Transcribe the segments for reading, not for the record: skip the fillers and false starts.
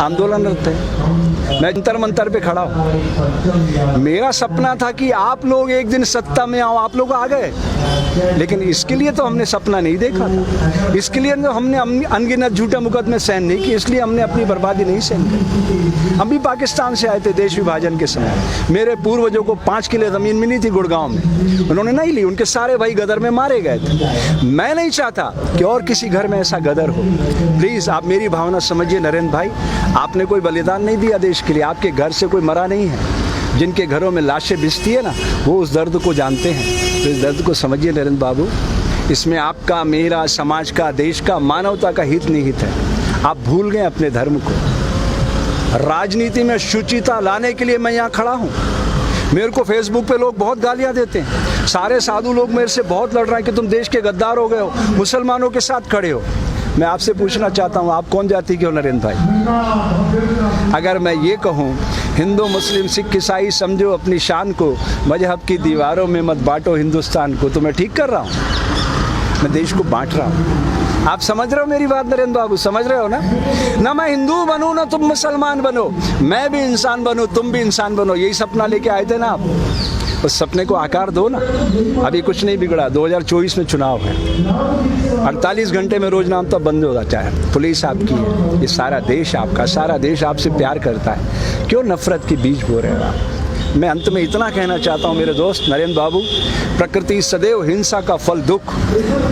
आंदोलनरत थे। मैं जंतर मंतर पे खड़ा हूँ। मेरा सपना था कि आप लोग एक दिन सत्ता में आओ, आप लोग आ गए, लेकिन इसके लिए तो हमने सपना नहीं देखा था। इसके लिए तो हमने अनगिनत झूठे मुकदमे सहन नहीं किए, इसलिए हमने अपनी बर्बादी नहीं सहन की। हम भी पाकिस्तान से आए थे देश विभाजन के समय। मेरे पूर्वजों को 5 किले ज़मीन मिली थी गुड़गांव में, उन्होंने नहीं ली, उनके सारे भाई गदर में मारे गए थे। मैं नहीं चाहता कि और किसी घर में ऐसा गदर हो। प्लीज़ आप मेरी भावना समझिए नरेंद्र भाई, आपने कोई बलिदान नहीं दिया देश के लिए, आपके घर से कोई मरा नहीं है। जिनके घरों में लाशें बिछती है ना, वो उस दर्द को जानते हैं। तो इस दर्द को समझिए नरेंद्र बाबू, इसमें आपका, मेरा, समाज का, देश का, मानवता का हित निहित है। आप भूल गए अपने धर्म को। राजनीति में शुचिता लाने के लिए मैं यहाँ खड़ा हूँ। मेरे को फेसबुक पे लोग बहुत गालियाँ देते हैं, सारे साधु लोग मेरे से बहुत लड़ रहे हैं कि तुम देश के गद्दार हो गए हो, मुसलमानों के साथ खड़े हो। मैं आपसे पूछना चाहता हूँ, आप कौन जाति के हो नरेंद्र भाई? अगर मैं ये कहूँ हिंदू मुस्लिम सिख ईसाई समझो अपनी शान को, मजहब की दीवारों में मत बांटो हिंदुस्तान को, तो मैं ठीक कर रहा हूँ? मैं देश को बांट रहा हूँ। आप समझ रहे हो मेरी बात नरेंद्र बाबू, समझ रहे हो ना? ना मैं हिंदू बनूँ ना तुम मुसलमान बनो, मैं भी इंसान बनूँ तुम भी इंसान बनो। यही सपना लेके आए थे ना आप, उस सपने को आकार दो ना। अभी कुछ नहीं बिगड़ा, 2024 में चुनाव है, 48 घंटे में रोज नाम तो बंद हो जाता है। पुलिस आपकी है, ये सारा देश आपका, सारा देश आपसे प्यार करता है, क्यों नफरत के बीज बो रहे हो आप? मैं अंत में इतना कहना चाहता हूँ मेरे दोस्त नरेंद्र बाबू, प्रकृति सदैव हिंसा का फल दुख,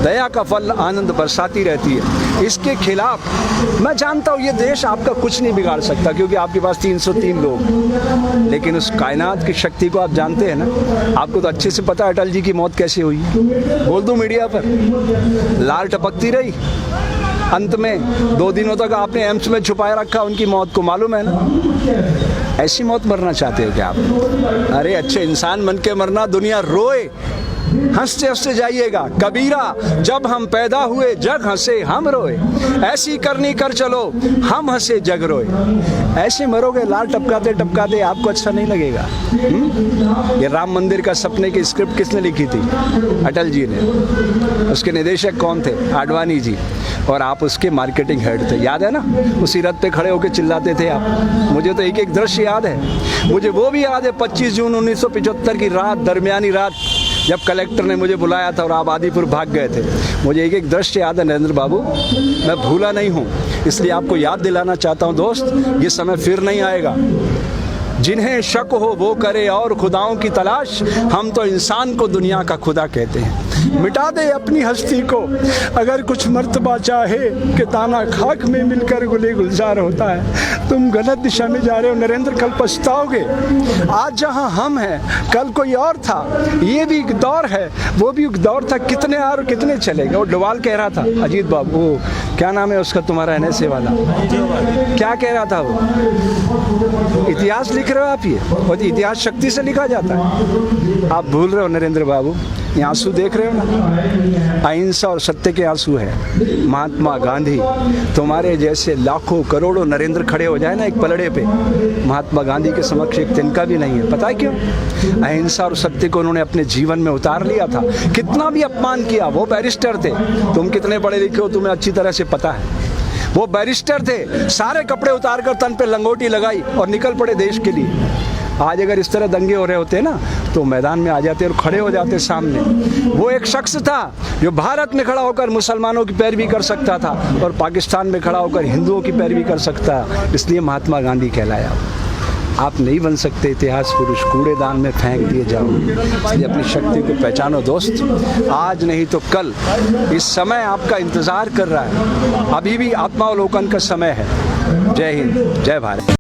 दया का फल आनंद बरसाती रहती है। इसके खिलाफ मैं जानता हूँ ये देश आपका कुछ नहीं बिगाड़ सकता, क्योंकि आपके पास 303 लोग, लेकिन उस कायनात की शक्ति को आप जानते हैं ना। आपको तो अच्छे से पता है अटल जी की मौत कैसे हुई, बोल दूँ मीडिया पर? लाल टपकती रही, अंत में 2 दिनों तक आपने एम्स में छुपाए रखा उनकी मौत को, मालूम है ना? ऐसी मौत मरना चाहते हो क्या आप? अरे अच्छे इंसान बन के मरना, दुनिया रोए, हंसते हंसते जाइएगा। कबीरा, जब हम पैदा हुए जग हंसे हम रोए, ऐसी करनी कर चलो हम हंसे जग रोए। ऐसे मरोगे लाल टपकाते टपकाते, आपको अच्छा नहीं लगेगा। ये राम मंदिर का सपने की स्क्रिप्ट किसने लिखी थी? अटल जी ने। उसके निदेशक कौन थे? आडवाणी जी। और आप उसके मार्केटिंग हेड थे, याद है ना? उसी रथ पे खड़े होकर चिल्लाते थे आप। मुझे तो एक एक दृश्य याद है। मुझे वो भी याद है 25 जून 1975 की रात, दरमियानी रात, जब कलेक्टर ने मुझे बुलाया था और आप आदिपुर भाग गए थे। मुझे एक एक दृश्य याद है नरेंद्र बाबू, मैं भूला नहीं हूँ। इसलिए आपको याद दिलाना चाहता हूँ दोस्त, ये समय फिर नहीं आएगा। जिन्हें शक हो वो करे और खुदाओं की तलाश, हम तो इंसान को दुनिया का खुदा कहते हैं। मिटा दे अपनी हस्ती को अगर कुछ मर्तबा चाहे, कि दाना खाक में मिलकर गुले गुलजार होता है। तुम गलत दिशा में जा रहे हो नरेंद्र, कल पछताओगे। आज जहां हम हैं कल कोई और था, ये भी एक दौर है, वो भी एक दौर था, कितने और कितने चलेंगे। और डोवाल कह रहा था, अजीत बाबू, क्या नाम है उसका तुम्हारा NSA वाला, क्या कह रहा था वो? इतिहास लिख रहे हो आप, ये और इतिहास शक्ति से लिखा जाता है। आप भूल रहे हो नरेंद्र बाबू, ये आंसू देख रहे हो ना, अहिंसा और सत्य के आंसू है। महात्मा गांधी, तुम्हारे जैसे लाखों करोड़ों नरेंद्र खड़े हो जाए ना एक पलड़े पे, महात्मा गांधी के समक्ष एक तिनका भी नहीं है। पता है क्यों? अहिंसा और सत्य को उन्होंने अपने जीवन में उतार लिया था। कितना भी अपमान किया, वो बैरिस्टर थे, तुम कितने पढ़े लिखे हो तुम्हें अच्छी तरह से पता है। वो बैरिस्टर थे, सारे कपड़े उतार कर तन पे लंगोटी लगाई और निकल पड़े देश के लिए। आज अगर इस तरह दंगे हो रहे होते ना, तो मैदान में आ जाते और खड़े हो जाते सामने। वो एक शख्स था जो भारत में खड़ा होकर मुसलमानों की पैरवी कर सकता था और पाकिस्तान में खड़ा होकर हिंदुओं की पैरवी कर सकता, इसलिए महात्मा गांधी कहलाया। आप नहीं बन सकते इतिहास पुरुष, कूड़ेदान में फेंक दिए जाओ। इसलिए अपनी शक्ति को पहचानो दोस्त, आज नहीं तो कल। इस समय आपका इंतजार कर रहा है, अभी भी आत्मावलोकन का समय है। जय हिंद, जय भारत।